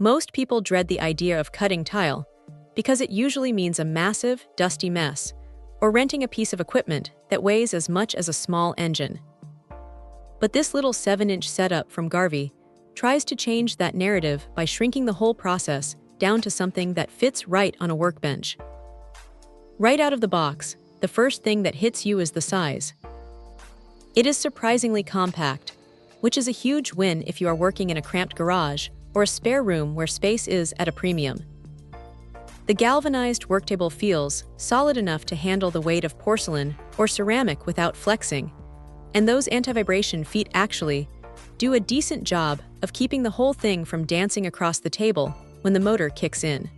Most people dread the idea of cutting tile because it usually means a massive, dusty mess, or renting a piece of equipment that weighs as much as a small engine. But this little 7-inch setup from Garvee tries to change that narrative by shrinking the whole process down to something that fits right on a workbench. Right out of the box, the first thing that hits you is the size. It is surprisingly compact, which is a huge win if you are working in a cramped garage or a spare room where space is at a premium. The galvanized worktable feels solid enough to handle the weight of porcelain or ceramic without flexing, and those anti-vibration feet actually do a decent job of keeping the whole thing from dancing across the table when the motor kicks in.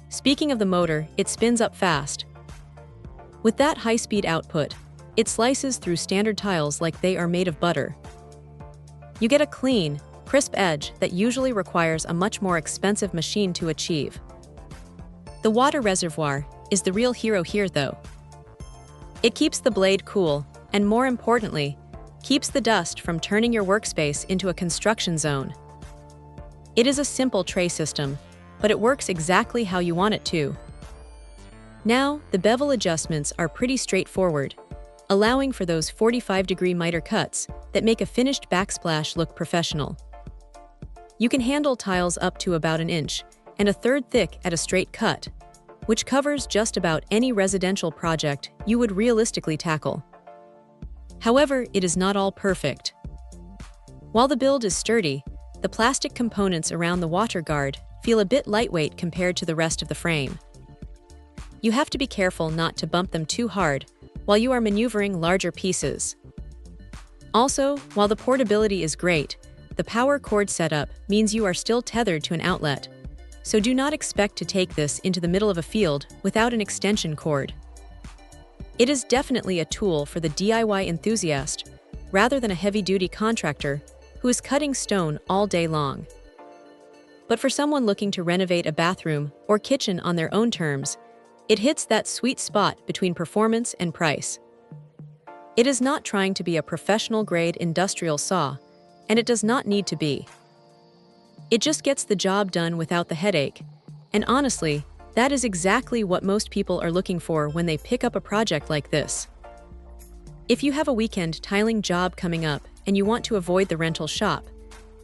Speaking of the motor, it spins up fast. With that high-speed output, it slices through standard tiles like they are made of butter. You get a clean, crisp edge that usually requires a much more expensive machine to achieve. The water reservoir is the real hero here, though. It keeps the blade cool, and more importantly, keeps the dust from turning your workspace into a construction zone. It is a simple tray system, but it works exactly how you want it to. Now, the bevel adjustments are pretty straightforward, allowing for those 45-degree miter cuts that make a finished backsplash look professional. You can handle tiles up to about 1 inch and 1/3 thick at a straight cut, which covers just about any residential project you would realistically tackle. However, it is not all perfect. While the build is sturdy, the plastic components around the water guard feel a bit lightweight compared to the rest of the frame. You have to be careful not to bump them too hard while you are maneuvering larger pieces. Also, while the portability is great, the power cord setup means you are still tethered to an outlet, so do not expect to take this into the middle of a field without an extension cord. It is definitely a tool for the DIY enthusiast rather than a heavy-duty contractor who is cutting stone all day long. But for someone looking to renovate a bathroom or kitchen on their own terms, it hits that sweet spot between performance and price. It is not trying to be a professional-grade industrial saw, and it does not need to be. It just gets the job done without the headache, and honestly, that is exactly what most people are looking for when they pick up a project like this. If you have a weekend tiling job coming up and you want to avoid the rental shop,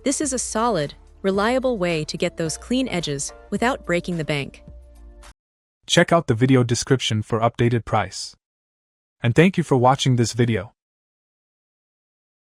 this is a solid, reliable way to get those clean edges without breaking the bank. Check out the video description for updated price. And thank you for watching this video.